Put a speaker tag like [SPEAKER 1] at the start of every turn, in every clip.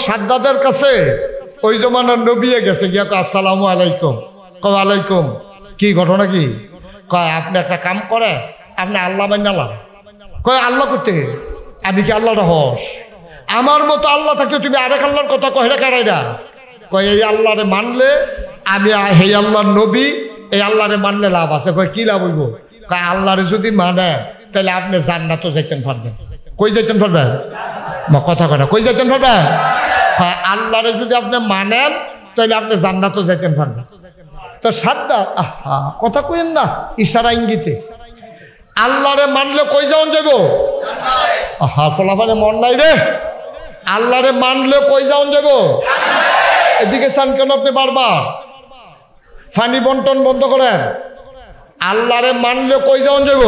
[SPEAKER 1] সাদ্দাদের কাছে ওই জমানার নবী গেছে গিয়া কয় আসসালামু আলাইকুম। কয় আলাইকুম। কি ঘটনা কি? কয় আপনি একটা কাম করে আপনি আল্লাহ মান্নালাম। কয় আল্লাহ করতে আমি কি আল্লাহর হস? আমার মতো আল্লাহ থাকতে তুমি আরেক আল্লাহর কথা কহে কারাইরা? কয় এই আল্লাহরে মানলে আমি এই আল্লাহর নবী, এই আল্লাহরে মানলে লাভ আছে। কয় কি লাভ হইব? কয় আল্লাহরে যদি মানে তাহলে আপনি জান্নাতও যাইতেন পারবেন। কই যাইতেন পারবেন? কথা কয় না, কই যাইতেন পারবেন? কয় আল্লাহরে যদি আপনি মানেন তাহলে আপনি জান্নাতও যাইতেন পারবেন। তো সাদ্দাত কথা কইেন না, ইশারা ইঙ্গিতে আল্লাহরে মানলে কই যাওন যাব? ফলাফলে মন নাই রে। আল্লাহরে মানলে কই যাওন যাব? এদিকে চান কেন আপনি বারবার? ফানি বন্টন বন্ধ করেন। আল্লাহরে মানলে কই যাওন যাব?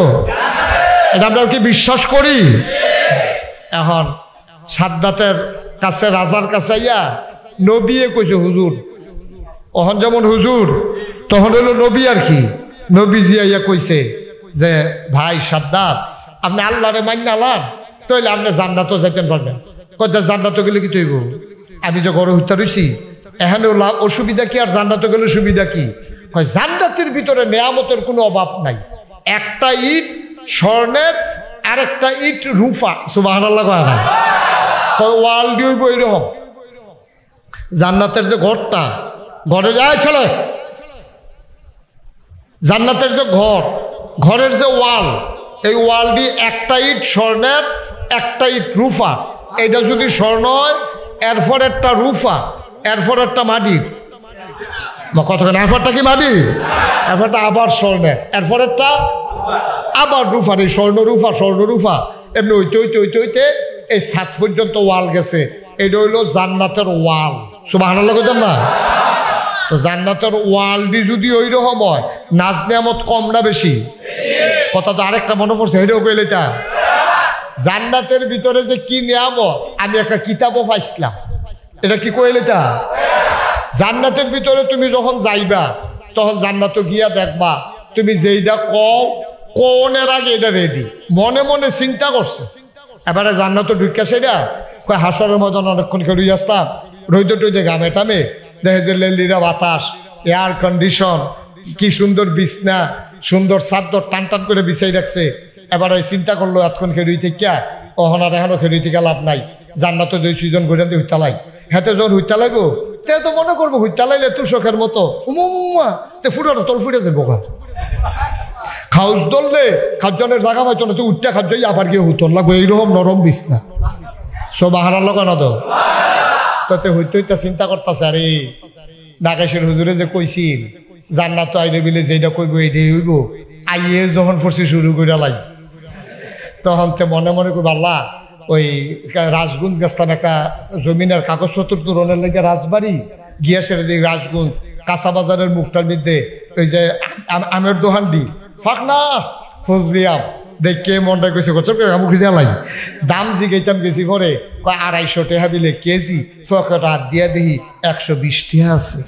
[SPEAKER 1] এটা আমরা কি বিশ্বাস করি? এখন সাদ্দাতের কাছে রাজার কাছে ইয়া নবীয়ে কইছে হুজুর। ওহন যেমন হুজুর তখন হলো নবী আর কি। নবীজি ইয়া কইছে যে ভাই সাদ্দাত আপনি আল্লাহরে মান্নালাম তাইলে আপনি জান্নাতও যাইতেন পারবেন। কত জান্নাত গেলে কি তৈব? আমি যে ঘরে হত্যা রয়েছি এখানে অসুবিধা কি আর জান্নাত গেলে সুবিধা কি? জান্নাতের ভিতরে নেয়ামতের কোনো অভাব নাই। একটা ইট স্বর্ণের আর একটা ইট রূপা। সুবহানাল্লাহ কয় না? ওয়াল দিয়ে এরকম জান্নাতের যে ঘরটা, ঘরে যায় ছেলে, জান্নাতের যে ঘর, ঘরের যে ওয়াল, এই ওয়াল দিয়ে একটা ইট স্বর্ণের একটা ইট রূপা। এটা যদি স্বর্ণ হয় এরপর একটা রূপা, এরপর একটা মাটির। কতক্ষণ এরপরটা কি মাটি, এরপরটা আবার স্বর্ণের, এরপর একটা আবার রূপার। এই স্বর্ণ রূপা এমনি হইতে হইতে হইতে হইতে এই ছাদ পর্যন্ত ওয়াল গেছে। এটা হইল জান্নাতের ওয়াল। সুবহানাল্লাহ কইতেন না? তো জান্নাতের ওয়াল দি যদি ওই রকম হয় নাজ নিয়ামত কম না বেশি? কথা তো আরেকটা মনে পড়ছে, এটাও কইলে তা জান্নাতের ভিতরে যে কি নিয়ামত আমি একটা কিতাবও পাইছিলাম। এটা কি কইলে তা? জান্নাতের ভিতরে তুমি যখন যাইবা তখন জান্নাত গিয়া দেখবা তুমি যেইটা কোনের আগে এটা রেডি। মনে মনে চিন্তা করছে এবারে জান্নাত ঢুকা সেটা কয় হাসরের মতন অনেকক্ষণ খেলুই আসতাম রইতে টইতে গামে টামে দেখে যে লেলিরা বাতাস, এয়ার কন্ডিশন, কি সুন্দর বিছনা, সুন্দর চাদর টান টান করে বিছাই রাখছে। এবারে চিন্তা করলো এতক্ষণ খেলুই থেকে অহনার এখনো খেলুই থেকে লাভ নাই। জান্নাত দুই সুজন ঘুরে দিয়ে হুইতা লাই হাতে যখন হুইতা লাগবো তে তো মনে করবো হুইতা লাইলে তুষকের মতো তে ফুটানো তল ফুটে যাবো। খাউস দললে খাদ্যনের জায়গা পাইতো না, তুই উঠতে খাদ্য আবার গিয়ে হুতন লাগবো এইরকম নরম বিছনা। সব আহারার লোক না তো তাতে হইতে হইতে চিন্তা করতেছে আরে নাগেশের হুজুরে যে কইছিল জান্নাত আইরে বিলে যেটা কইব এইটাই হইব। আইয়ে যখন পড়ছি শুরু করে লাই তখন তে মনে মনে কইব আল্লাহ ওই রাজগঞ্জ গেছিলাম একটা জমিনের কাগজপত্র তোরণের লেগে রাজবাড়ি গিয়া সেরে দিই রাজগঞ্জ কাঁচা বাজারের মুখটার মধ্যে ওই যে আমের দোকান দি ফাঁক না ফজলিয়াম দেখে মনটা কইছে কত মুখে দেওয়া লাই দাম জিগাইতাম গেছি পরে কয় 250 টাকা বিলে কেজি। ফকট হাত দিয়া দেখি 120 টাকা আছে।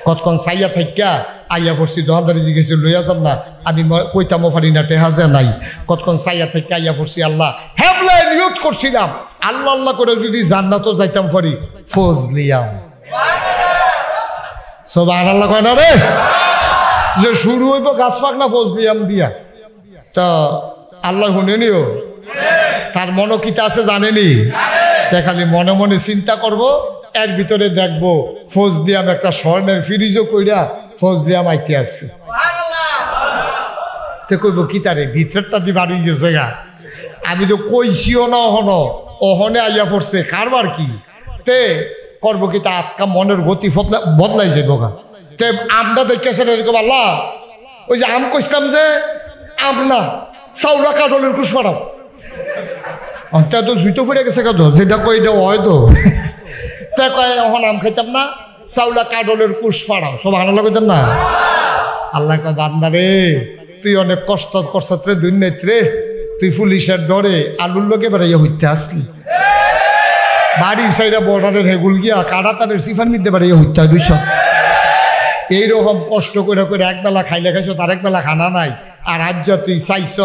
[SPEAKER 1] কতক্ষণ চাইয়া থাকা আইয়া পড়ছি দোকানদারি জিজ্ঞেস লইয়া যাম না আমি কইতামও পারি না টেহা যে নাই। কতক্ষণ চাইয়া থাকা আইয়া পড়ছি আল্লাহ হ্যাবলাই নিয়ত করছিলাম আল্লাহ আল্লাহ করে যদি জান্নাতও যাইতাম পারি ফজলিয়াম। সব আল্লাহ কয় না রে যে শুরু হইব গাছ পাক না ফজলিয়াম দিয়া। তা আল্লাহ শুনেনিও তার মনোকিতা আছে জানেনি, খালি মনে মনে চিন্তা করব এর ভিতরে দেখবো ফজলিয়াম একটা স্বর্ণের ফ্রিজও কইরা ফজলিয়াম আইতে আসছে। তে কইব কি তারে ভিতরটা দি বাড়ি গেছে গা আমি তো কইছিও না অহনে আইয়া পড়ছে কারবার কি তে করবো কি তা আটকা মনের গতি বদলাই যাইব গা। তে আমরা দেখেছে এরকম আল্লাহ ওই যে আম কইছিলাম যে আম না চাউলা কাঠলের কুশ পাড়াও তা তো জুইতো ফুটে গেছে কত যেটা কই এটা হয় তো তে কয় এখন আম খাইতাম না চাউলা কাঠলের কুশ পাড়াও। সব ভালো লাগতেন না? আল্লাহ কয় বান্দা রে তুই অনেক কষ্ট করছত রে দুর্নীত রে, তুই পুলিশের ডরে আলুর লোকে বেড়াইয়া হইতে আসলি বাড়ি সাইডা বর্ডারের হেগুল গিয়া কাটা তাদের সিফান নিতে বেড়াইয়া হইতে হয় 200। এইরকম কষ্ট করে করে একবেলা খাইলে খাইছ তার একবেলা খানা নাই আর আজ তুই চাইছ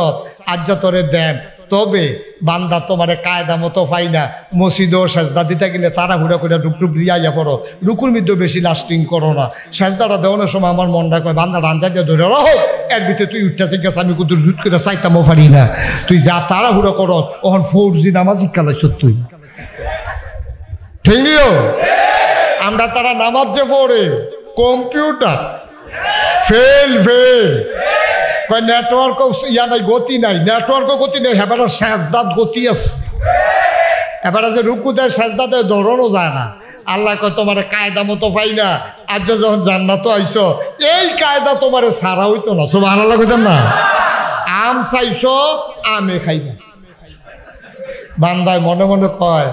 [SPEAKER 1] আজ তোরে দেন তবে বান্দা তোমারে কায়দা মতো পাই না, মসজিদও সেজদা দিতে গেলে তাড়াহুড়া করে ডুকডুক দিয়ে আইয়া পড়ো, রুকুর মধ্যেও বেশি লাস্টিং করো না। সেজদাটা দেওয়ানোর সময় আমার মনটা কয় বান্দা রাঞ্জা দিয়ে ধরে রহ, এর ভিতরে তুই উঠতেছে গেছে আমি কুতুর জুত করে চাইতামও পারি না, তুই যা তাড়াহুড়া করো ওখান 4G নামাজ শিক্ষালাইছ তুই, ঠিক নিও। আমরা তারা নামাজ যে পড়ে কম্পিউটার ফেল কয় নেটওয়ার্ক ইয়া নাই, গতি নাই, নেটওয়ার্কও গতি নেই, এবার সেজদাত গতি আছে, এবার যে রুকু দেয় সেজদা দেয় ধরনও যায় না। আল্লাহ কয় তোমার কায়দা মতো পাই না, আজ যখন জান্নাত আইছো এই কায়দা তোমার সারা হইতো না। সুবহানাল্লাহ কইতেন না? আম চাইছো আমে খাইবা। বান্দায় মনে মনে কয়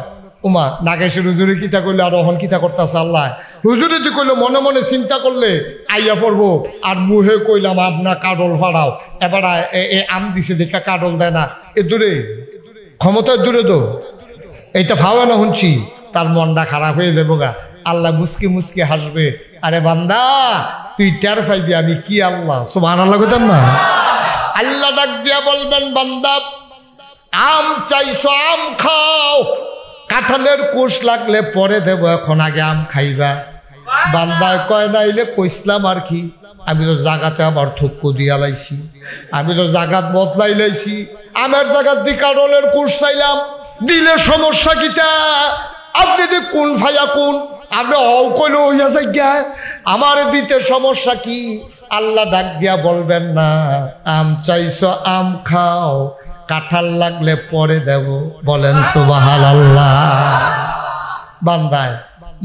[SPEAKER 1] উমা নাগেশের হুজুরে কিতা করলে আর অহন কিতা করতেছে আল্লাহ, হুজুরে তুই কইলে মনে মনে চিন্তা করলে আইয়া পড়বো, আর মুহে কইলাম আপনা কাডল ফাড়াও, এবার এ আম দিছে দেখা কাডল দেয় না, এ দূরে ক্ষমতার দূরে তো এইটা ফাওয়া না শুনছি, তার মনটা খারাপ হয়ে যাবো গা। আল্লাহ মুসকি মুসকি হাসবে, আরে বান্দা তুই টের পাইবি আমি কি আল্লাহ। সুবহানাল্লাহ কইতেন না? আল্লাহ ডাক দিয়া বলবেন বান্দা আম চাইছো আম খাও, কাঁঠালের কোষ লাগলে পরে দেব, এখন আগে আম খাইবা। বান্দায় কয় নাইলে কইসলাম আর কি, আমি তো জাগাতে আমার থুক্কু দিয়া লাইছি, আমি তো জাগাত বদলাই লাইছি, আমের জাগাত দি কাঁঠালের কোষ চাইলাম, দিলে সমস্যা কিতা? আপনি দি কোন ফাইয়া কোন আপনি কইলে হইয়া যাই গা, আমার দিতে সমস্যা কি? আল্লাহ ডাক দিয়া বলবেন না আম চাইছো আম খাও, কাঁঠাল লাগলে পরে দেব। বলেন সুবহানাল্লাহ। বান্দায়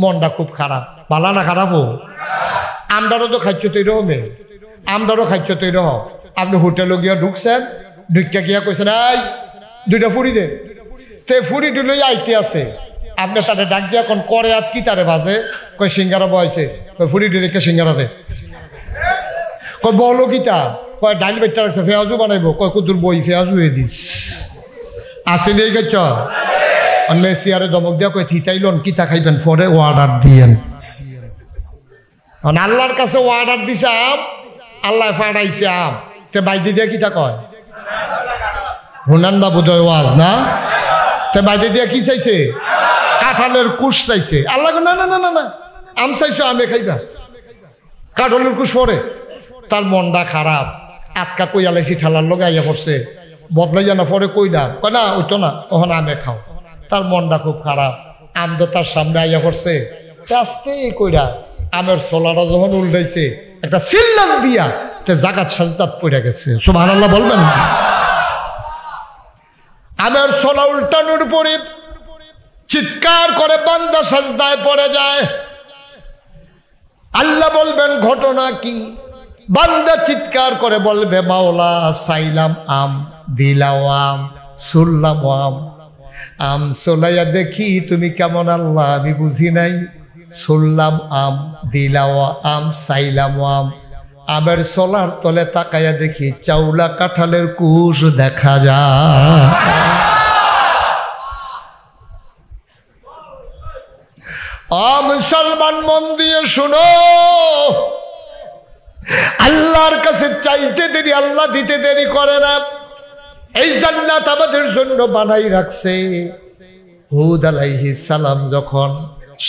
[SPEAKER 1] মনটা খুব খারাপ, ভালো না খারাপও? আমরাও তো খাচ্ছ তৈরি হবে, আমরাও খাচ্ছ তৈরি হ। আপনি হোটেলে গিয়া ঢুকছেন, ঢুকিয়া গিয়া কইছেন এই দুইটা ফুড়ি দে, তে ফুড়ি দিলে আইতে আছে, আপনি তাদের ডাক দিয়া এখন করে আত কি তারে বাজে, কয় সিঙ্গারা বয়সে, কয় ফুড়ি দিলে সিঙ্গারা দে, কয় বলো কিতা, কয় ডাইল বেচা রাখছে ফেয়াজু বানাইবো, কয় কুতুর বই ফেয়াজু হয়ে দিস আসে নিয়ে গেছ। অন্য সিয়ারে দমক দিয়া কয় থিতাইলন কিতা খাইবেন পরে অর্ডার দিয়েন। আল্লাহর কাছে অর্ডার দিছে আম, আল্লাহ ফাড়াইছে আম, তে বাইদি দিয়া কিতা কয় হুনান বাবু দয় ওয়াজ না, তে বাইদি দিয়া কি চাইছে? কাঁঠালের কুশ চাইছে। আল্লাহ না না না না না আম চাইছো আমে খাইবা, কাঁঠালের কুশ পরে। তার মনটা খারাপ, আটকা কইয়া লাইছি ঠেলার লগে আইয়া পড়ছে, বদলাই জানা পরে কইলাম, কয় না ওইতো না ওখানে আমে খাও। তার মনটা খুব খারাপ, আম তো তার সামনে আইয়া পড়ছে, আস্তে কইরা আমের ছোলাটা যখন উল্টাইছে একটা সিল্লান দিয়া তে জাগাত সাজদাত পড়ে গেছে। সুবহানাল্লাহ বলবেন না? আমের ছোলা উল্টানোর পরে চিৎকার করে বান্দা সাজদায় পড়ে যায়। আল্লাহ বলবেন ঘটনা কি? বান্দা চিৎকার করে বলবে মাওলা চাইলাম আম, দিলাও আম, শুনলাম আম, আম চলাইয়া দেখি তুমি কেমন আল্লাহ আমি বুঝি নাই, শুনলাম আম, দিলাও আম, চাইলাম আম, আমের চলার তলে তাকাইয়া দেখি চাউলা কাঁঠালের কুশ দেখা যায়। মুসলমান মন দিয়ে শুনো, আল্লাহর কাছে চাইতে দেরি আল্লাহ দিতে দেরি করে না। এই জান্নাত আমাদের জন্য বানাই রাখছে। হুদ আলাইহিস সালাম যখন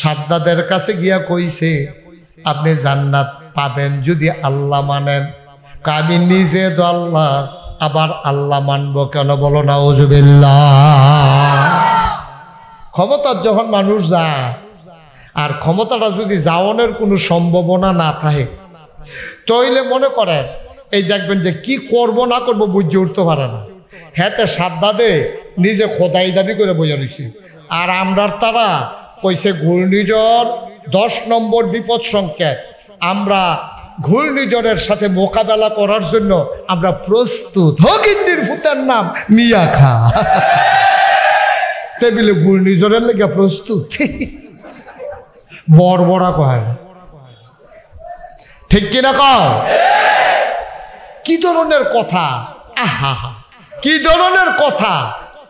[SPEAKER 1] সাদ্দাদের কাছে গিয়া কইছে আপনি জান্নাত পাবেন যদি আল্লাহ মানেন, আমি নিজে তো আল্লাহ, আবার আল্লাহ মানবো কেন? বলো নাউজুবিল্লাহ। ক্ষমতার যখন মানুষ যায়, আর ক্ষমতাটা যদি যাওয়ানোর কোনো সম্ভাবনা না থাকে, তাইলে মনে করেন এই দেখবেন যে কি করব না করব বুঝে উঠতে পারে না। হ্যাঁ সাদ্দাদে নিজে খোদাই দাবি করে বোঝা নিচ্ছে, আর আমরার তারা কইছে ঘূর্ণিঝড় 10 নম্বর বিপদ সংকেত, আমরা ঘূর্ণিঝড়ের সাথে মোকাবেলা করার জন্য আমরা প্রস্তুত। হকিন্ডির ফুতের নাম মিয়া খা টেবিলে ঘূর্ণিঝড়ের লেগে প্রস্তুত। বড় কয় ঠিক কিনা কও? কি ধরনের কথা, আহা কি ধরনের কথা,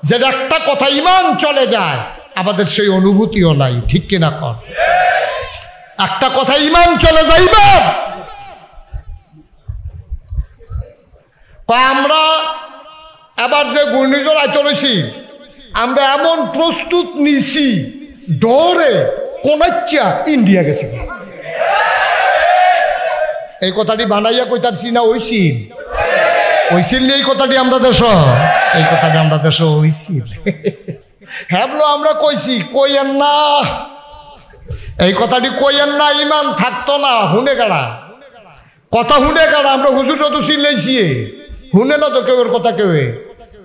[SPEAKER 1] যেটা একটা কথা ইমান চলে যায়, আমাদের সেই অনুভূতিও নাই। ঠিক কিনা কর? একটা কথা ইমান চলে যাইবে। আমরা এবার যে ঘূর্ণিঝড় আইতে রয়েছি আমরা এমন প্রস্তুত নিছি ডরে কোনাচ্চা ইন্ডিয়া গেছে। এই কথাটি বানাইয়া কইতারছি না ওইছিল ওইছিল এই কথাটি আমরা দেশ এই কথাটি আমরা দেশ ওইছিল হ্যাবলো আমরা কইছি কইয়েন না এই কথাটি কইয়েন না ইমান থাকতো না হুনে গাড়া কথা হুনে গাড়া আমরা হুজুরটা তো চিল্লাইছি হুনে না তো কেউ কথা কেউ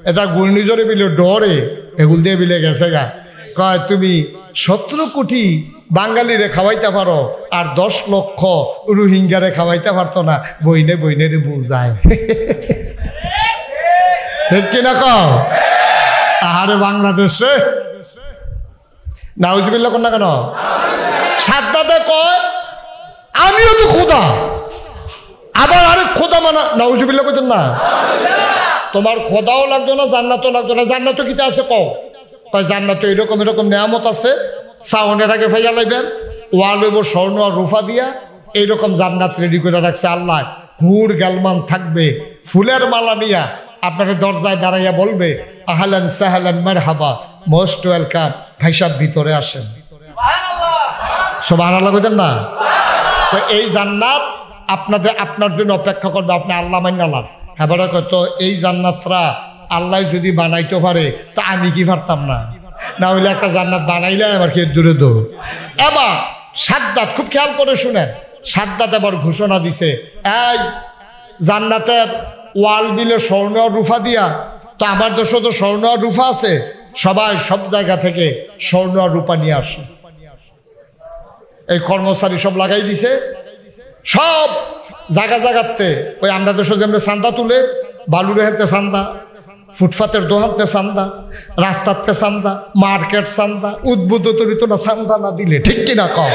[SPEAKER 1] এটা ঘূর্ণিঝড়ে বিলে ডরে এগুল দিয়ে বিলে গেছে গা কয় তুমি 17 কোটি বাঙালিরে খাওয়াইতে পারো আর 10 লক্ষ রোহিঙ্গারে খাওয়াইতে পারতো না বইনে বইনেরে বুঝায় ঠিক কিনা কও আহারে বাংলাদেশে নাউজুবিল্লাহ কোন না কেন সাদ্দাতে কয় আমিও তো খোদা আবার আরেক খোদা মানা নাউজুবিল্লাহ কইতেন না তোমার খোদাও লাগতো না জান্নাতও লাগতো না জান্নাতও কিতে আছে কও কয় জান্নাত এরকম এরকম নেয়ামত আছে সাউন্ডের আগে ভাইয়া লাইবেন ওয়াল হইব স্বর্ণ আর রূপা দিয়া এইরকম জান্নাত রেডি করে রাখছে আল্লাহ হুর গালমান থাকবে ফুলের মালা নিয়া আপনার দরজায় দাঁড়াইয়া বলবে আহলান সাহলান মারহাবা মোস্ট ওয়েলকাম ভাই সাহেব ভিতরে আসেন সুবহানাল্লাহ কইতেন না তো এই জান্নাত আপনাদের আপনার জন্য অপেক্ষা করবে আপনি আল্লাহ মাইনালাম এবারে কত এই জান্নাতরা আল্লাহ যদি বানাইতে পারে তা আমি কি পারতাম না না হইলে একটা জান্নাত বানাইলে আবার কি দূরে দৌড় এবার সাদ্দাত খুব খেয়াল করে শুনেন সাদ্দাত এবার ঘোষণা দিছে এই জান্নাতের ওয়াল বিলে স্বর্ণ আর রূপা দিয়া তো আমার দেশে তো স্বর্ণ আর রূপা আছে সবাই সব জায়গা থেকে স্বর্ণ আর রূপা নিয়ে আসে এই কর্মচারী সব লাগাই দিছে সব জায়গা জায়গাতে ওই আমরা দেশে যেমন চান্দা তুলে বালুরে হেতে চান্দা ফুটপাতের দোকানতে চান্দা রাস্তাতে চান্দা মার্কেট চান্দা উদ্বুদ্ধ তরিত না চান্দা না দিলে ঠিক কিনা কম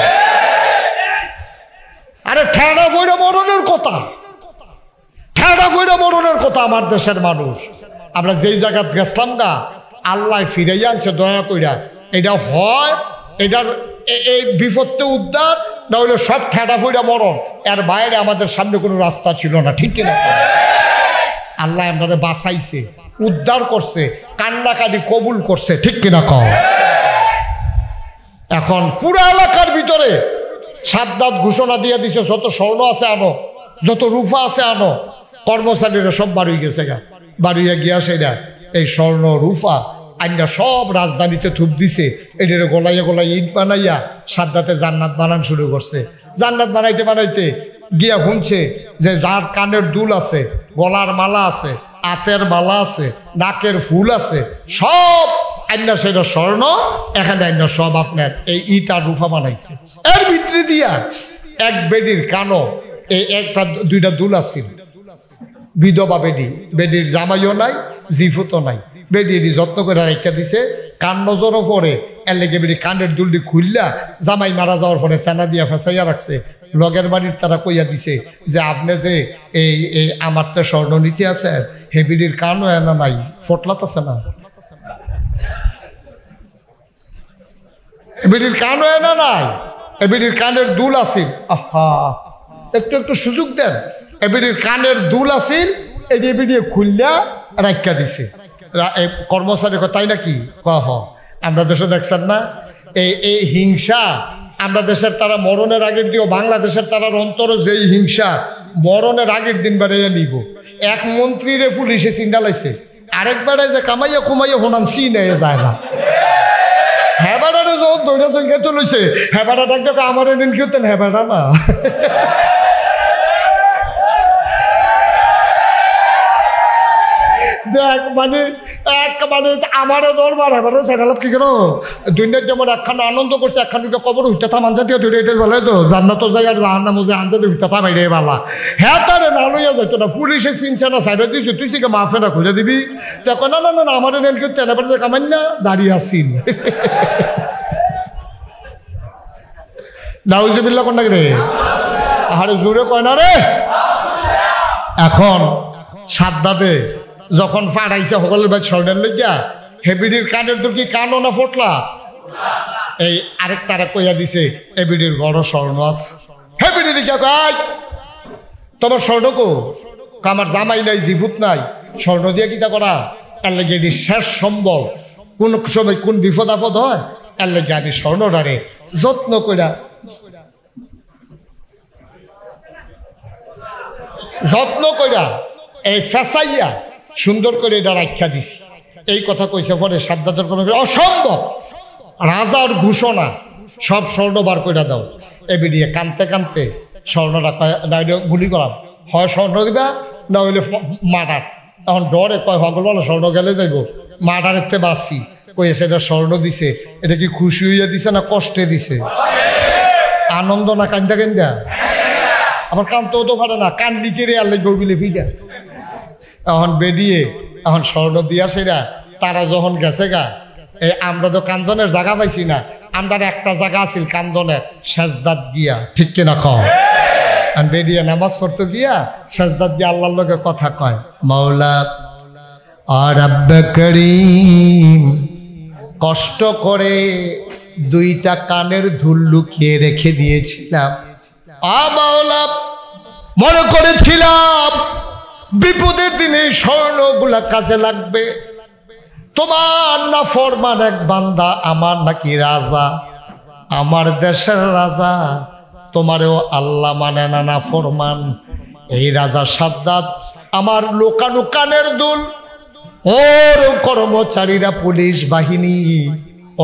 [SPEAKER 1] আরে ঠেড়া বইরা মরণের কথা ঠেড়া বইরা মরণের কথা আমার দেশের মানুষ আমরা যেই জায়গা গেছিলাম গা আল্লাহ ফিরাইয়া আনছে দয়া কইরা এটা হয় এটার এই বিপদে উদ্ধার না হলে সব ঠেড়া বইরা মরণ এর বাইরে আমাদের সামনে কোনো রাস্তা ছিল না ঠিক কিনা আল্লাহ আমাদের বাঁচাইছে উদ্ধার করছে কান্নাকাটি কবুল করছে ঠিক কিনা কও এখন পুরো এলাকার ভিতরে সাদ্দাত ঘোষণা দিয়ে দিছে যত স্বর্ণ আছে আনো যত রূপা আছে আনো কর্মচারীরা সব বাড়ি গেছে গা বাড়িয়ে গিয়া সেটা এই স্বর্ণ রূপা আইনা সব রাজধানীতে থুপ দিছে এটার গলাইয়া গলাইয়া ইট বানাইয়া সাদ্দাতে জান্নাত বানান শুরু করছে জান্নাত বানাইতে বানাইতে গিয়া শুনছে যে যার কানের দুল আছে গলার মালা আছে হাতের মালা আছে নাকের ফুল আছে সব আইনা সেটা স্বর্ণ এখানে আইনা সব আপনার এই ইট আর রূপা বানাইছে এর ভিতরে দিয়া এক বেডির কানো এই একটা দুইটা দুল আছিল বিধবা বেডি বেডির জামাইও নাই জিফুতও নাই বেডি যত্ন করে রেখা দিছে কান নজরও পরে এর লেগে বেডি কানের দুলটি খুললা জামাই মারা যাওয়ার পরে টানা দিয়া ফেসাইয়া রাখছে লগের বাড়ির তারা কইয়া দিছে যে আপনি যে এই আমার তো স্বর্ণ নীতি আছে হেবিডির কানও এনা নাই ফটলাত আছে না এবিডির কানও এনা নাই এবিডির কানের দুল আছিল আহা একটু একটু সুযোগ দেন এবিডির কানের দুল আছিল এই যে এবিডি খুললা রাখা দিছে কর্মচারী তাই নাকি কহ আমরা দেশে দেখছেন না এই হিংসা আমরা দেশের তারা মরণের আগের দিও বাংলাদেশের তারার অন্তরে যেই হিংসা মরণের আগের দিন বেড়াইয়া নিব এক মন্ত্রীরে পুলিশে চিন্ডালাইছে আরেক বেড়ায় যে কামাইয়া কুমাইয়া হোনান চিনে যায় না হেবাডারে যখন দৈরা সংখ্যা চলেছে হেবাডা ডাক দেখো আমার এদিন কি হতেন হেবাডা না দেখ মানে আমারও দরবার এবারে সেখানে কি কেন দুনিয়ার যেমন একখানা আনন্দ করছে একখান কবর হইতে থামান জাতীয় ধরে এটাই বলে তো জান্নাত যাই আর জাহান্নাম যে আনতে হইতে থামাই রে বালা হ্যাঁ তারে না লইয়া যাইতো না পুলিশে চিনছে না সাইডে দিয়েছে তুই সে মাফে না খুঁজে দিবি দেখো না না না আমার নেন করতে এবার যে কামাই না দাঁড়িয়ে আসিন নাউজুবিল্লাহ কোন রে আরে জোরে কয় না রে এখন সাদ্দাতে যখন ফাটাইছে সকলের ভাই স্বর্ণের লইয়া হেবিডির কানের তোর কি কানও না ফটলা এই আরেক তারা কইয়া দিছে হেবিডির বড় স্বর্ণ আছে হেবিডির কে কয় তোমার স্বর্ণ কো আমার জামাই নাই জিভুত নাই স্বর্ণ দিয়ে কিতা করা এর লেগে এটি শেষ সম্বল। কোন সময় কোন বিপদ আপদ হয়, এর লেগে আমি স্বর্ণটারে যত্ন কইরা এই ফেসাইয়া সুন্দর করে এটা রাখা দিছি। এই কথা কইছে পরে সাদ্দাতের কোনো অসম্ভব, রাজার ঘোষণা, সব স্বর্ণ বার করে দাও। এ বেরিয়ে কানতে কানতে স্বর্ণটা গুলি করাম, হয় স্বর্ণ দিবা না হইলে মার্ডার। এখন ডরে কয় হগল বলো স্বর্ণ গেলে যাইব, মার্ডারের তে বাঁচি কয়ে সেটা স্বর্ণ দিছে। এটা কি খুশি হইয়া দিছে না কষ্টে দিছে? আনন্দ না কান্দা কান্দা? আমার কানতেও তো পারে না, কান লিখে রে আল্লাহ গৌবিলে ফিজা। এখন বেরিয়ে এখন স্বর্ণ দিয়া সেরা তারা যখন গেছে গা, এই আমরা তো কান্দনের জায়গা পাইছি না, আমরা একটা জায়গা আছিল কান্দনের, সেজদাত গিয়া, ঠিক কিনা কয়? আর বেরিয়ে নামাজ পড়তে গিয়া সেজদাত গিয়া আল্লাহর লগে কথা কয়, মাওলা আর রব্বে করিম, কষ্ট করে দুইটা কানের ধুল লুকিয়ে রেখে দিয়েছিলাম। মাওলা মনে করেছিলাম বিপদের দিনে স্বর্ণগুলা কাজে লাগবে। তোমার না ফরমান এক বান্দা, আমার নাকি রাজা, আমার দেশের রাজা, তোমারেও আল্লাহ মানে না, না ফরমান। এই রাজা সাদ্দাত আমার লোকানো কানের দুল, ওর কর্মচারীরা পুলিশ বাহিনী,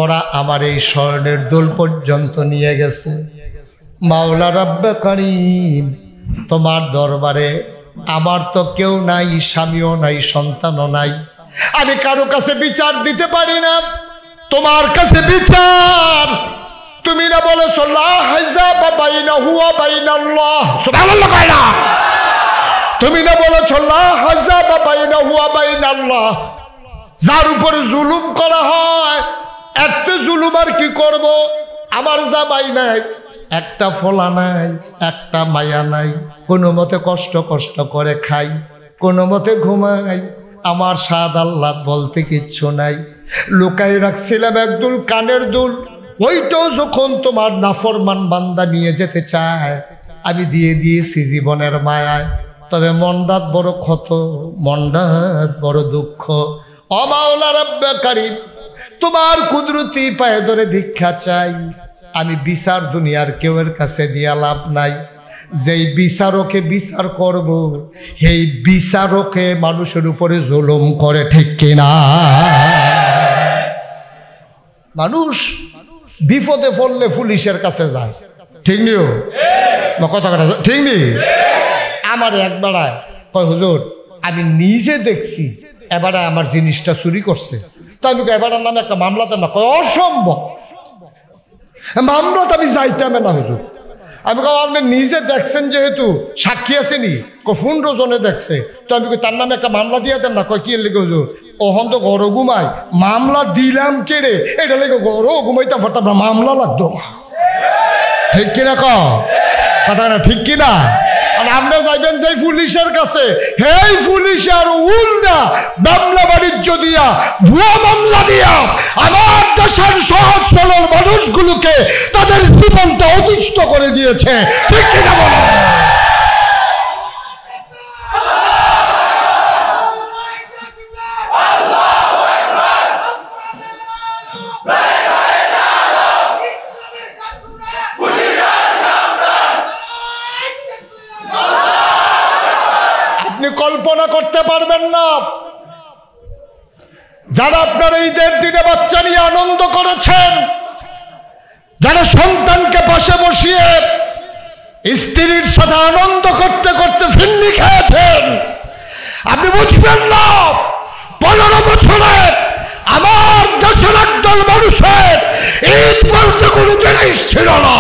[SPEAKER 1] ওরা আমার এই স্বর্ণের দুল পর্যন্ত নিয়ে গেছে। মাওলা রব্বে করিম, তোমার দরবারে আমার তো কেউ নাই, স্বামীও নাই, সন্তানও নাই, আমি কারো কাছে বিচার দিতে পারি না। তোমার কাছে বিচার, তুমি না বলেছো লা হাজাবা বাইনাহু ওয়া বাইনাল্লাহ, সুবহানাল্লাহ কয় না? তুমি না বলেছো লা হাজাবা বাইনাহু ওয়া বাইনাল্লাহ, যার উপরে জুলুম করা হয়, এত জুলুম আর কি করব? আমার জামাই নাই, একটা ফলা নাই, একটা মায়া নাই, কোনো মতে কষ্ট করে খাই, কোনো মতে ঘুমাই, আমার স্বাদ আল্লাহ বলতে কিচ্ছু নাই। লুকাই রাখছিলাম একদুল কানের দুল, ওইটাও যখন তোমার নাফরমান বান্দা নিয়ে যেতে চায়, আমি দিয়ে দিয়েছি জীবনের মায়ায়। তবে মনটাত বড় ক্ষত, মনটাত বড় দুঃখ। ও মাওলা রব্বে করিম, তোমার কুদরতি পায়ে ধরে ভিক্ষা চাই। আমি বিচার দুনিয়ার কেউর কাছে দিয়া লাভ নাই। যেই বিচারকে বিচার করব, সেই বিচারকে মানুষের উপরে জুলুম করে, ঠিক কিনা? মানুষ বিপদে পড়লে পুলিশের কাছে যায়, ঠিক নিও কথা কথা, ঠিক নি? আমার একবারায় কয় হুজুর আমি নিজে দেখছি এবারে আমার জিনিসটা চুরি করছে, তো আমি এবারের নামে একটা মামলা দেন না। কয় অসম্ভব, মামলা তো আমি যাইতাম না হুজুর। আমি কব আপনি নিজে দেখছেন, যেহেতু সাক্ষী আসেনি, 15 জনে দেখছে, তো আমি তার নামে একটা মামলা দিয়ে দেন না। কয় কি লেগে হুজুর, ওহন তো ঘর ঘুমাই, মামলা দিলাম কে রে, এটা লেগে ঘর ঘুমাইতে পারতাম না, মামলা লাগতো। ঠিক কিনা কথা না, ঠিক কিনা? আর আপনি যাইবেন যে পুলিশের কাছে, হেই পুলিশের উল্টা মামলা বাণিজ্য দিয়া, ভুয়া মামলা দিয়া আমার দেশের সহজ সরল মানুষগুলোকে তাদের জীবনটা অতিষ্ঠ করে দিয়েছে, ঠিক কিনা বলো? কল্পনা করতে পারবেন না, যারা আপনার ঈদের দিনে বাচ্চা নিয়ে আনন্দ করেছেন, যারা সন্তানকে পাশে বসিয়ে স্ত্রীর সাথে আনন্দ করতে করতে ফিন্নি খেয়েছেন, আপনি বুঝবেন না 15 বছরে আমার দেশের একদল মানুষের ঈদ বলতে কোনো জিনিস ছিল না।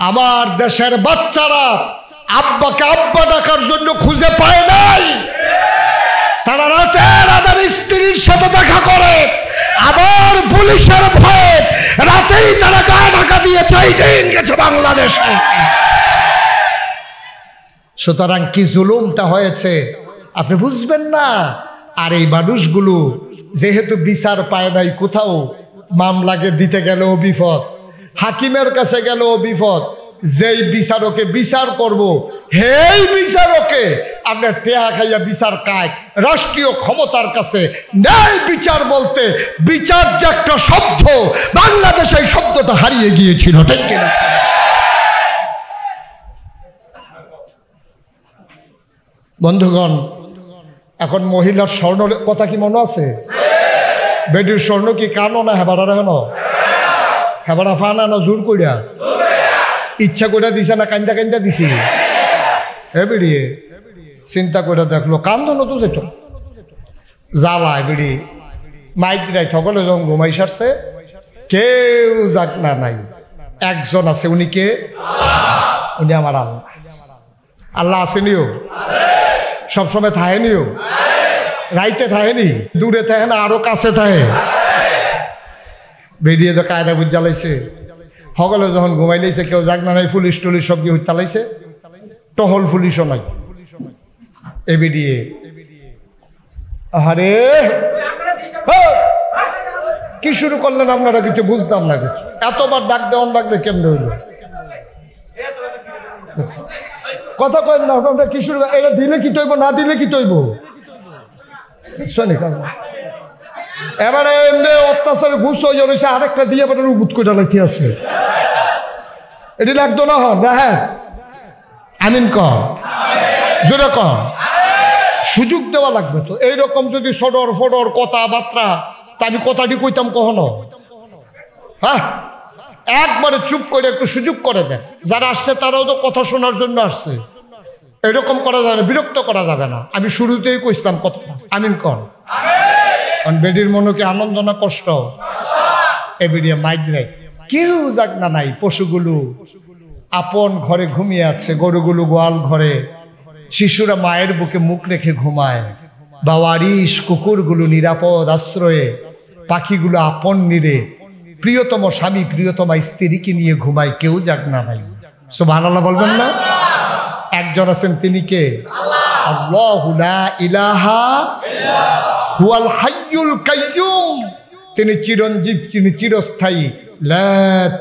[SPEAKER 1] আমার দেশের বাচ্চারা আব্বাকে আব্বা ডাকার জন্য খুঁজে পায় নাই। তারা রাতের স্ত্রীর সাথে দেখা করে, আবার পুলিশের ভয়ে রাতেই তারা গায়ে ঢাকা দিয়ে চাই গেছে বাংলাদেশে। সুতরাং কি জুলুমটা হয়েছে আপনি বুঝবেন না। আর এই মানুষগুলো যেহেতু বিচার পায় নাই, কোথাও মামলাকে দিতে গেলেও বিপদ, হাকিমের কাছে গেলেও বিপদ, যেই বিচারকে বিচার করব, হেই বিচারকে আপনার টেহা খাইয়া বিচার কায়। রাষ্ট্রীয় ক্ষমতার কাছে ন্যায় বিচার বলতে বিচার যে একটা শব্দ, বাংলাদেশে এই শব্দটা হারিয়ে গিয়েছিল, ঠিক কিনা? বন্ধুগণ, এখন মহিলার স্বর্ণ কথা কি মনে আছে? বেডির স্বর্ণ কি কানো না হেবাড়া হেনো? হেবাড়া ফানা না জোর কইরা? ইচ্ছা কইরা দিছে না কান্দা কান্দা দিছি? হে বেড়িয়ে চিন্তা করে দেখলো, কান্দ নতুন যেত জ্বালায় বেড়ি মাইদ্রাই সকলে যখন ঘুমাই সারছে, কেউ যাক না নাই, একজন আছে। উনি কে? উনি আমার আল্লাহ। আল্লাহ আসেনিও, সবসময় থাকেনিও, রাইতে থাকেনি, দূরে থাকে না আরো কাছে থাকে। বেরিয়ে তো কায়দা বুঝ জ্বালাইছে, সকলে যখন ঘুমাই লাইছে, কেউ যাক না নাই, পুলিশ টুলিশ সব কি হত্যা লাইছে, টহল পুলিশও নাই। এ বেরিয়ে আরে কি শুরু করলেন আপনারা? কিছু বুঝতাম না কিছু। এতবার ডাক দেওয়ান ডাকলে কেমনে হইল? কথা কয়েন না, আপনারা কি শুরু? এটা দিলে কি তৈব, না দিলে কি তৈব? এবারে এমনি অত্যাচারে ঘুষ হয়ে যাচ্ছে, আরেকটা দিয়ে আবার উবুত করে লাইতে আছে। এটি লাগতো না? হন হ্যাঁ, আমিন কর, জোরে কর। সুযোগ দেওয়া লাগবে তো। এইরকম যদি সডর ফডর কথাবার্তা, তা আমি কথাটি কইতাম কখনো? হ্যাঁ, একবারে চুপ করে একটু সুযোগ করে দেন। যারা আসছে তারাও তো কথা শোনার জন্য আসছে। এরকম করা যাবে না, বিরক্ত করা যাবে না। আমি শুরুতেই কইছিলাম কথাটা, আমিন কর। বেডির মনে কি আনন্দ না কষ্ট? এ বেরিয়ে মাইগ্রেট, কেউ যাক না নাই। পশুগুলো আপন ঘরে ঘুমিয়ে আছে, গরুগুলো গোয়াল ঘরে, শিশুরা মায়ের বুকে মুখ রেখে ঘুমায়, বাওয়ারিশ কুকুরগুলো নিরাপদ আশ্রয়ে, পাখিগুলো আপন নিরে প্রিয়তম স্বামী প্রিয়তমা স্ত্রীকে নিয়ে ঘুমায়, কেউ যাক না নাই। সুবহানাল্লাহ বলবেন না? একজন আছেন, তিনি কে? আল্লাহু লা ইলাহা হুয়াল হাইয়ুল কাইয়্যুম। তিনি চিরঞ্জীব, তিনি চিরস্থায়ী। লা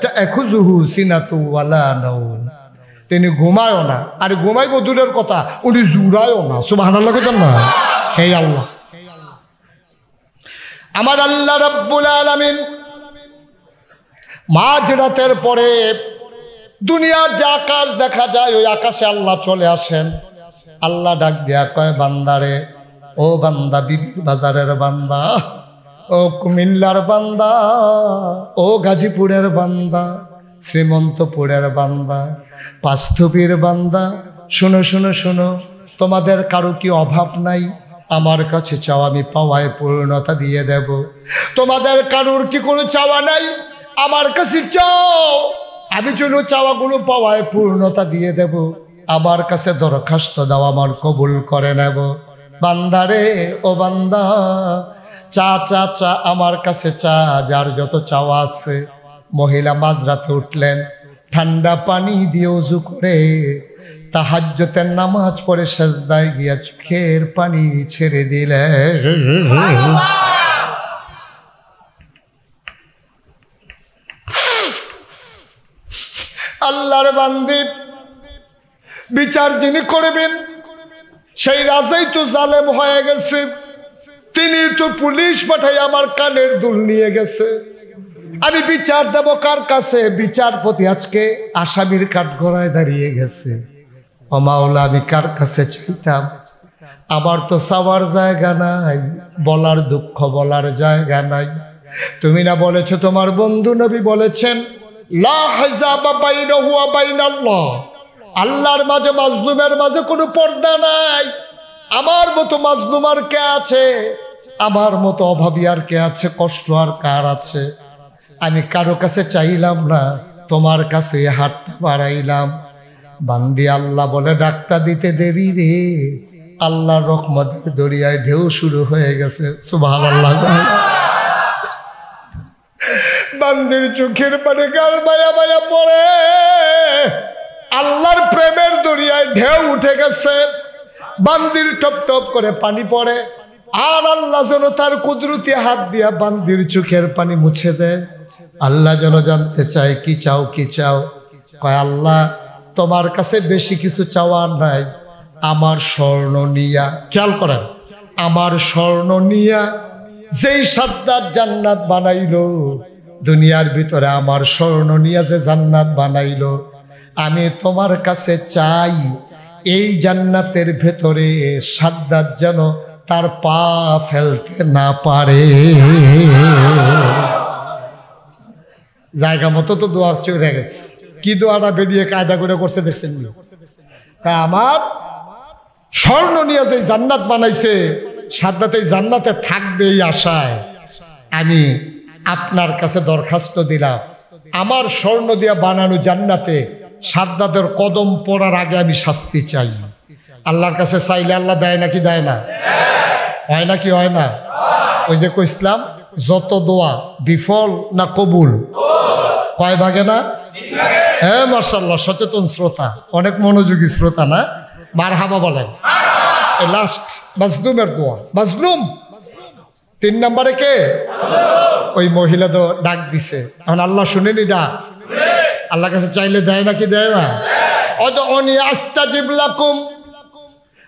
[SPEAKER 1] তাখুযুহু সিনাতু ওয়ালা নাওম। তিনি ঘুমায়ও না, আর ঘুমাইবো দূরের কথা, উনি জুড়ায়ও না। সুবহানাল্লাহ কইতেন না? হে আল্লাহ, আমার আল্লাহ রাব্বুল আলামিন মাঝরাতের পরে দুনিয়ার যে আকাশ দেখা যায়, ওই আকাশে আল্লাহ চলে আসেন। আল্লাহ ডাক দিয়া কয়, বান্দারে, ও বান্দা, বিবির বাজারের বান্দা, ও কুমিল্লার বান্দা, ও গাজীপুরের বান্দা, শ্রীমন্তপুরের বান্দা, পাঁচথুপির বান্দা, শুনো শুনো শুনো, তোমাদের কারো কি অভাব নাই? আমার কাছে চাও, আমি পাওয়ায় পূর্ণতা দিয়ে দেব। তোমাদের কারোর কি কোনো চাওয়া নাই? আমার কাছে চাও, আমি চলো চাওয়াগুলো পাওয়ায় পূর্ণতা দিয়ে দেব। আমার কাছে দরখাস্ত দাও, আমার কবুল করে নেব। বান্দারে, ও বান্দা, চা চা চা, আমার কাছে চা, যার যত চাওয়া আছে। মহিলা মাঝরাতে উঠলেন, ঠান্ডা পানি দিয়ে ওযু করে তাহাজ্জুদের নামাজ পড়ে সেজদায় গিয়া চোখের পানি ছেড়ে দিলেন। আল্লাহর বান্দি, বিচার যিনি করবেন সেই রাজাই তো জালেম হয়ে গেছে। তিনি তো পুলিশ পাঠাই আমার কানের দুল নিয়ে গেছে। আমি বিচার দেব কার কাছে? বিচারপতি আজকে আসামির কাঠগড়ায় দাঁড়িয়ে গেছে। ও মাওলা, আমি কার কাছে চাইতাম? আমার তো চাওয়ার জায়গা নাই, বলার দুঃখ বলার জায়গা নাই। তুমি না বলেছো, তোমার বন্ধু নবী বলেছেন, লা হিজাবা বাইনাহু ওয়া বাইনাল্লাহ, আল্লাহর মাঝে মাজলুমের মাঝে কোনো পর্দা নাই। আমার মতো মাজলুম আর কে আছে? আমার মতো অভাবী আর কে আছে? কষ্ট আর কার আছে? আমি কারো কাছে চাইলাম না, তোমার কাছে হাতটা বাড়াইলাম। বান্দি, আল্লাহ বলে ডাক্তার দিতে দেরি রে, আল্লাহর রহমতের দরিয়ায় ঢেউ শুরু হয়ে গেছে। সুবহানাল্লাহ। বান্দির চোখের পানি গাল বায়া বায়া পড়ে, আল্লাহর প্রেমের দরিয়ায় ঢেউ উঠে গেছে। বান্দির টপ টপ করে পানি পড়ে, আর আল্লাহ যেন তার কুদরতি হাত দিয়া বান্দির চোখের পানি মুছে দেয়। আল্লাহ যেন জানতে চায়, কি চাও, কি চাও? কয়, আল্লাহ, তোমার কাছে বেশি কিছু চাওয়ার নাই, আমার স্বর্ণ নিয়া, খেয়াল করেন, আমার স্বর্ণ নিয়া যেই সাদ্দাত জান্নাত বানাইলো, দুনিয়ার ভিতরে আমার স্বর্ণ নিয়া যে জান্নাত বানাইলো, আমি তোমার কাছে চাই এই জান্নাতের ভেতরে সাদ্দাত যেন তার পা ফেলতে না পারে। জায়গা মতো তো দোয়া চলে গেছে। কি দোয়াটা বেরিয়ে কায়দা করে করছে দেখছেন? তা আমার স্বর্ণ নিয়ে যে জান্নাত বানাইছে, সাদ্দাত এই জান্নাতে থাকবে এই আশায় আমি আপনার কাছে দরখাস্ত দিলাম, আমার স্বর্ণ দিয়ে বানানো জান্নাতে সাদ্দাতের কদম পড়ার আগে আমি শাস্তি চাই। আল্লাহর কাছে চাইলে আল্লাহ দেয় নাকি দেয় না? হয় নাকি হয় না? ওই যে কইসলাম, যত দোয়া বিফল না কবুল, কয় ভাগে না? হ্যাঁ, মাশাআল্লাহ, সচেতন শ্রোতা, অনেক মনোযোগী শ্রোতা না? মারহাবা বলেন। লাস্ট মাজলুমের দোয়া, মাজলুম 3 নম্বরে কে? ওই মহিলা তো ডাক দিছে, এখন আল্লাহ শুনেনি ডাক? আল্লাহর কাছে চাইলে দেয় নাকি দেয় না? অদউনি আস্তাজিব লাকুম,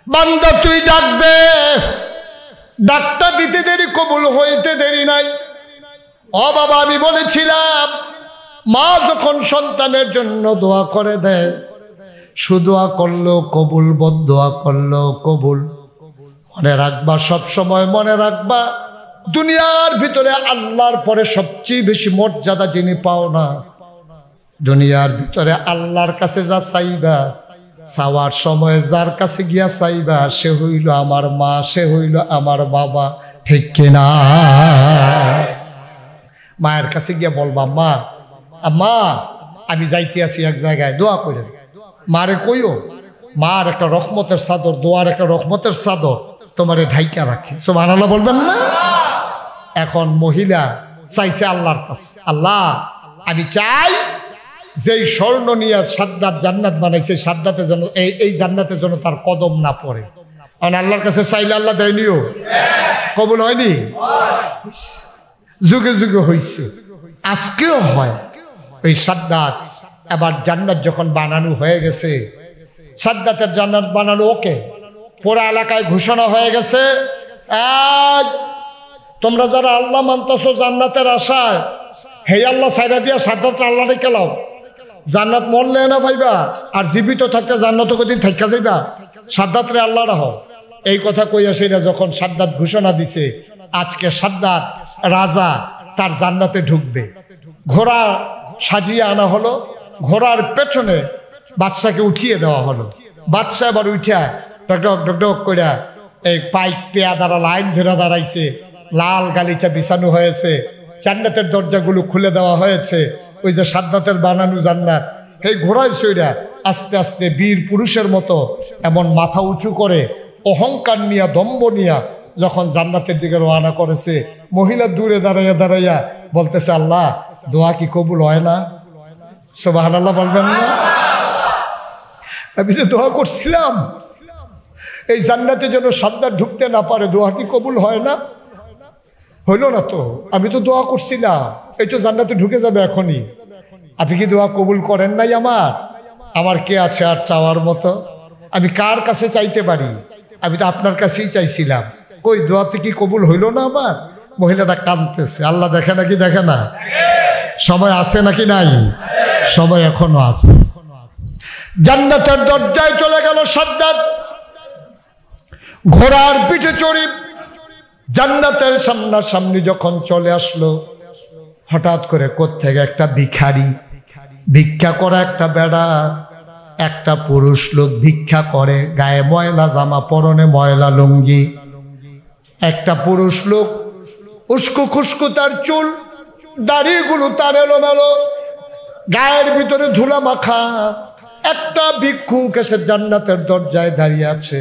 [SPEAKER 1] বান্দা তুই ডাক দে, ডাকটা দিতে দেরি, কবুল হইতে দেরি নাই। ও বাবা, আমি বলেছিলাম মা যখন সন্তানের জন্য দোয়া করে দেয়, সুদোয়া করলো কবুল, বদদোয়া করলো কবুল। মনে রাখবা, সব সময় মনে রাখবা, দুনিয়ার ভিতরে আল্লাহর পরে সবচেয়ে বেশি মর্যাদা যিনি পাও না, দুনিয়ার ভিতরে আল্লাহর কাছে যা চাইবা, চাওয়ার সময় যার কাছে গিয়া চাইবা, সে হইল আমার মা, সে হইল আমার বাবা, ঠিক কিনা? মায়ের কাছে গিয়া বলবা, মা আম্মা আমি যাইতে আছি এক জায়গায়, দোয়া করে। মারে কইও, মার একটা রহমতের চাদর, দোয়ার একটা রহমতের চাদর তোমারে ঢাইকা রাখে। সুবহানাল্লাহ বলবেন না? এখন মহিলা চাইছে আল্লাহর কাছে, আল্লাহ আমি চাই যেই স্বর্ণ নিয়ে সাদ্দাত জান্নাত বানাইছে, সাদ্দাতের জন্য এই জান্নাতের জন্য তার কদম না পড়ে। কারণ আল্লাহর কাছে চাইলে আল্লাহ দেয়নিও, কবুল হয়নি? যুগে যুগে হয়েছে, আজকেও হয়। ওই সাদ্দাত এবার জান্নাত যখন বানানো হয়ে গেছে, সাদ্দাতের জান্নাত বানানো ওকে, পুরা এলাকায় ঘোষণা হয়ে গেছে, তোমরা যারা আল্লাহ মানতেছো জান্নাতের আশায়, হে আল্লাহ সাইরা দিয়া সাদ্দাত আল্লাহ রেখে লাও, জান্নাত মরলে না পাইবা, আর জীবিত থাকতে জান্নাত কদিন থাকা যাইবা, সাদ্দাত রে আল্লাহ রাহ। এই কথা কইয়া সেটা যখন সাদ্দাত ঘোষণা দিছে, আজকে সাদ্দাত রাজা তার জান্নাতে ঢুকবে, ঘোড়া সাজিয়ে আনা হলো, ঘোড়ার পেছনে বাদশাকে উঠিয়ে দেওয়া হলো। বাদশা এবার উঠিয়া ডকডক ডকডক কইরা এই পাইক পেয়া দ্বারা লাইন ধরে দাঁড়াইছে, লাল গালিচা বিছানো হয়েছে, জান্নাতের দরজাগুলো খুলে দেওয়া হয়েছে। ওই যে সাদ্দাতের বানানো জান্নাত, এই ঘোড়ায় চইরা আস্তে আস্তে বীর পুরুষের মতো এমন মাথা উঁচু করে, অহংকার নিয়া, দম্ভ নিয়া যখন জান্নাতের দিকে রওনা করেছে, মহিলা দূরে দাঁড়াইয়া দাঁড়াইয়া বলতেছে, আল্লাহ দোয়া কি কবুল হয় না? সুবহানাল্লাহ বলবেন না? আমি যে দোয়া করছিলাম এই জান্নাতে যেন সাদ্দাত ঢুকতে না পারে, দোয়া কি কবুল হয় না? হইল না তো, আমি তো দোয়া করছিলাম, এই তো জান্নাতে ঢুকে যাবে এখনই। আপনি কি দোয়া কবুল করেন নাই? আমার কে আছে আর চাওয়ার মতো? আমি কার কাছে চাইতে পারি? আমি তো আপনার কাছেই চাইছিলাম, কই দোয়াতে কি কবুল হইল না আমার? মহিলাটা কাঁদতেছে। আল্লাহ দেখে নাকি দেখে না? সময় আছে নাকি নাই? সময় এখনো আছে। জান্নাতের দরজায় চলে গেল সাদ্দাত, ঘোড়ার পিঠে চড়ি জান্নাতের সামনাসামনি যখন চলে আসলো, হঠাৎ করে কোত্থেকে একটা ভিখারি, ভিক্ষা করা একটা বেড়া, একটা পুরুষ লোক ভিক্ষা করে, গায়ে ময়লা জামা, পরনে ময়লা লুঙ্গি, একটা পুরুষ লোক উস্কো খুস্কো তার চুল, দাড়িগুলো তার এলোমেলো, গায়ের ভিতরে ধুলা মাখা, একটা ভিক্ষুক এসে জান্নাতের দরজায় দাঁড়িয়ে আছে।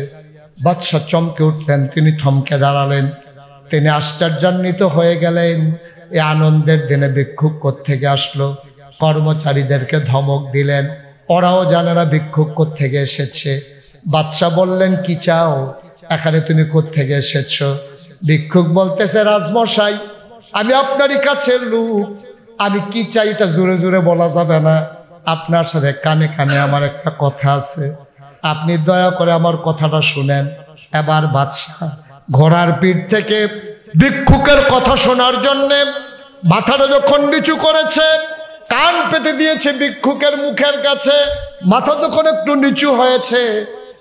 [SPEAKER 1] বাদশা চমকে উঠলেন, তিনি থমকে দাঁড়ালেন, তিনি আশ্চর্যান্বিত হয়ে গেলেন। এই আনন্দের দিনে ভিক্ষুক কোত্থেকে আসলো? কর্মচারীদেরকে ধমক দিলেন, ওরাও জানে না ভিক্ষুক কোত্থেকে এসেছে। বাদশা বললেন, কি চাও? এখানে তুমি কোত্থেকে এসেছো? ভিক্ষুক বলতেছে, রাজমশাই আমি আপনারই কাছের লোক, আমি কি চাই এটা জোরে জোরে বলা যাবে না, আপনার সাথে কানে কানে আমার একটা কথা আছে। আপনি দয়া করে আমার কথাটা শুনেন। এবার বাদশাহ ঘোড়ার পিঠ থেকে ভিক্ষুকের কথা শোনার জন্যে মাথাটা যখন নিচু করেছে, কান পেতে দিয়েছে ভিক্ষুকের মুখের কাছে, মাথা যখন একটু নিচু হয়েছে,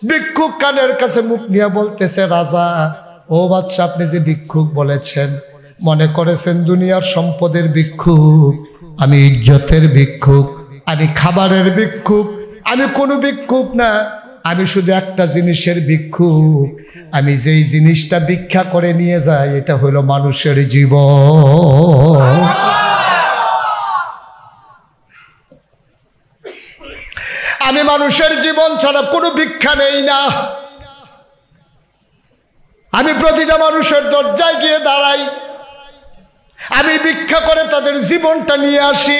[SPEAKER 1] ভিক্ষুক কানের কাছে মুখ নিয়ে বলতেছে, রাজা ও বাদশা, আপনি যে ভিক্ষুক বলেছেন, মনে করেছেন দুনিয়ার সম্পদের ভিক্ষুক? আমি ইজ্জতের ভিক্ষুক, আমি খাবারের ভিক্ষুক, আমি কোনো ভিক্ষুক না। আমি শুধু একটা জিনিসের ভিক্ষুক। আমি যেই জিনিসটা ভিক্ষা করে নিয়ে যাই, এটা হলো মানুষের জীবন। আমি মানুষের জীবন ছাড়া কোনো ভিক্ষা নেই না। আমি প্রতিটা মানুষের দরজায় গিয়ে দাঁড়াই, আমি ভিক্ষা করে তাদের জীবনটা নিয়ে আসি।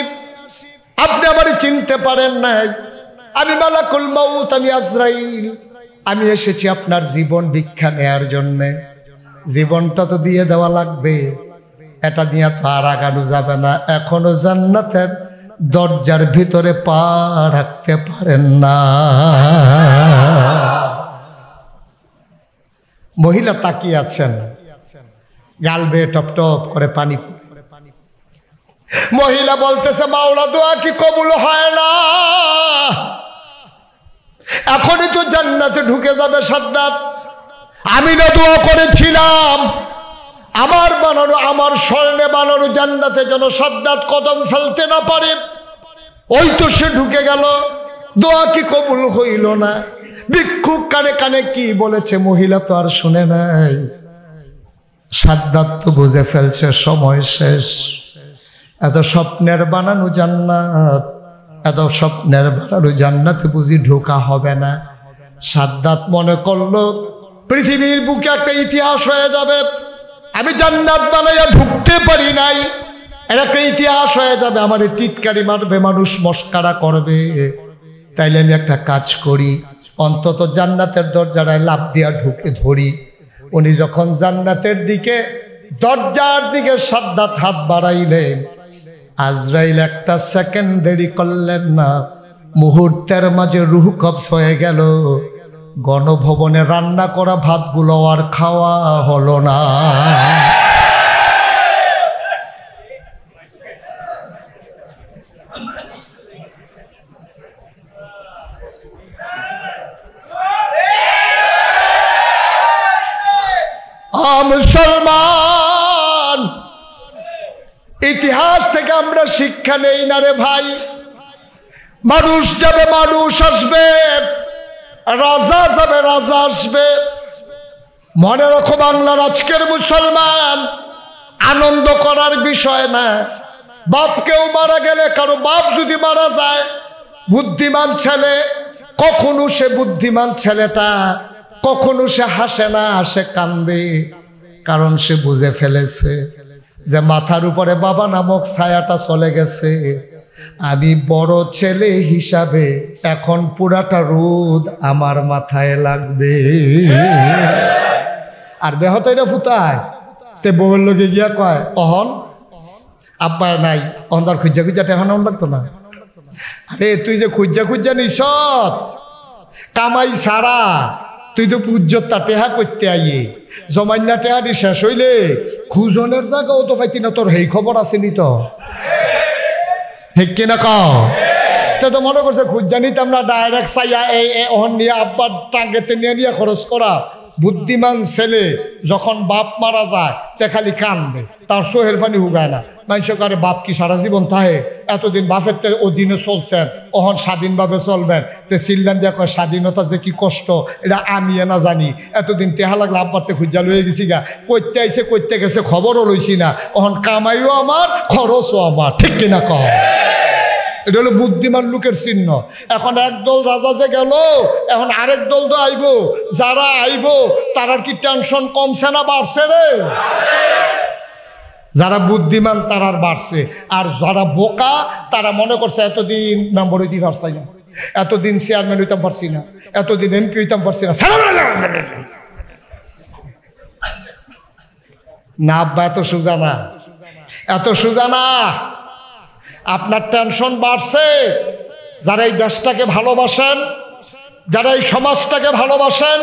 [SPEAKER 1] আপনি আমারে চিনতে পারেন নাই, আমি মালাকুল মাউত, আমি আজরাইল। আমি এসেছি আপনার জীবন ভিক্ষা নেয়ার জন্যে। জীবনটা তো দিয়ে দেওয়া লাগবে, এটা নিয়ে তো আর আগানো যাবে না। এখনো জান্নাতের দরজার ভিতরে পা রাখতে পারেন না। মহিলা তাকিয়ে আছেন, গাল বেয়ে টপ টপ করে পানি। মহিলা বলতেছে, মাওলা দোয়া কি কবুল হয় না? এখনই তো জান্নাতে ঢুকে যাবে সাদ্দাত। আমি না দোয়া করেছিলাম আমার বানানো, আমার স্বর্ণে বানানো জান্নাতে যেন সাদ্দাত কদম ফেলতে না পারে। ওই তো সে ঢুকে গেল, দোয়া কি কবুল হইল না? ভিক্ষুক কানে কানে কি বলেছে, মহিলা তো আর শুনে নাই। সাদ্দাত তো বুঝে ফেলছে সময় শেষ। এত স্বপ্নের বানানো জান্নাত, এত স্বপ্নের বানানো জান্নাতে বুঝি ঢোকা হবে না। সাদ্দাত মনে করলো পৃথিবীর বুকে একটা ইতিহাস হয়ে যাবে, আমি জান্নাত বানাইয়া ঢুকতে পারি নাই, এটা একটা ইতিহাস হয়ে যাবে। আমার টিটকারি মারবে, মানুষ মস্কারা করবে। তাইলে আমি একটা কাজ করি, অন্তত জান্নাতের দরজায় লাফ দিয়া ঢুকে ধরি। উনি যখন জান্নাতের দিকে, দরজার দিকে সাদ্দাত হাত বাড়াইলেন, আজরাইল একটা সেকেন্ড দেরি করলেন না। মুহূর্তের মাঝে রূহ কবজ হয়ে গেল। গণভবনে রান্না করা ভাতগুলো আর খাওয়া হলো না। মুসলমান, ইতিহাস থেকে আমরা শিক্ষা নেই না রে ভাই। মানুষ যাবে, মানুষ আসবে, রাজা যাবে, রাজা আসবে। মনে রাখো, বাংলার আজকের মুসলমান আনন্দ করার বিষয় না। বাপ কেউ মারা গেলে, কারো বাপ যদি মারা যায়, বুদ্ধিমান ছেলে কখনো সে বুদ্ধিমান ছেলেটা কখনো সে হাসে না, সে কান্দে। কারণ সে বুঝে ফেলেছে যে মাথার উপরে বাবা নামক ছায়াটা চলে গেছে। আমি বড় ছেলে হিসাবে এখন পুরাটা রোদ আমার মাথায় লাগবে। আর বেহত এটা ফুটায় তে বউয়ের লোকে গিয়া কয়, অহন আব্বায় নাই, অন্ধার খুঁজা খুঁজা টেহানো লাগতো না। আরে তুই যে খুঁজা খুঁজা নিস কামাই সারা, তুই তো পুজ্জতা টেহা করতে আইয়ে, জমান্না টেহারি শেষ হইলে খুঁজনের জায়গাও তো পাইতি না। তোর সেই খবর আসেনি তো, ঠিক কিনা কও? তো মনে করছে খুঁজা নিতাম না, ডাইরেক্ট চাইয়া এই অহন নিয়ে আব্বার টাঙ্গেতে নিয়ে খরচ করা। বুদ্ধিমান ছেলে যখন বাপ মারা যায় তে খালি কান্দে, তার চোহের পানি হুগায় না। মানুষ করে বাপ কি সারা জীবন থাকে? এতদিন বাপের অধীনে চলছেন, অহন স্বাধীনভাবে চলবেন। তে চিল্লান দিয়া কয়, স্বাধীনতা যে কি কষ্ট এটা আমি না জানি। এতদিন টেহা লাগলে আব্বারতে খুঁজা লইয়ে গেছি গা, করতে আইসে করতে গেছে, খবরও লইছি না। অহন কামাইও আমার, খরচও আমার, ঠিক কিনা কও? এটা হলো বুদ্ধিমান লোকের চিহ্ন। এখন একদল রাজা যে গেল, এখন আরেক দল তো আইব। যারা আইব তারার কি টেনশন কমছে না বাড়ছে রে? যারা বুদ্ধিমান তারার বাড়ছে, আর যারা বোকা তারা মনে করছে এতদিন মেম্বার হইতে পারছি না, এতদিন চেয়ারম্যান হইতাম পারছি না, এতদিন এমপি হইতাম পারছি না। না আব্বা, এত সোজা না, এত সোজা না। আপনার টেনশন বাড়ছে। যারা এই দেশটাকে ভালোবাসেন, যারা এই সমাজটাকে ভালোবাসেন,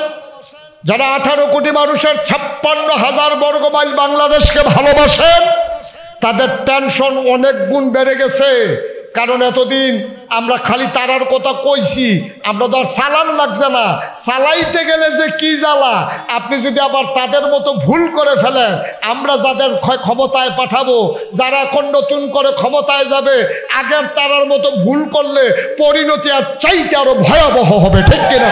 [SPEAKER 1] যারা 18 কোটি মানুষের 56,000 বর্গ মাইল বাংলাদেশকে ভালোবাসেন, তাদের টেনশন অনেক গুণ বেড়ে গেছে। কারণ এতদিন আমরা খালি তারার কথা কইছি, আমরা তো আর চালান লাগছে না, চালাইতে গেলে যে কি জ্বালা। আপনি যদি আবার তাদের মতো ভুল করে ফেলেন, আমরা যাদের ক্ষমতায় পাঠাবো, যারা এখন নতুন করে ক্ষমতায় যাবে, আগের তারার মতো ভুল করলে পরিণতি আর চাইতে আরো ভয়াবহ হবে, ঠিক কিনা?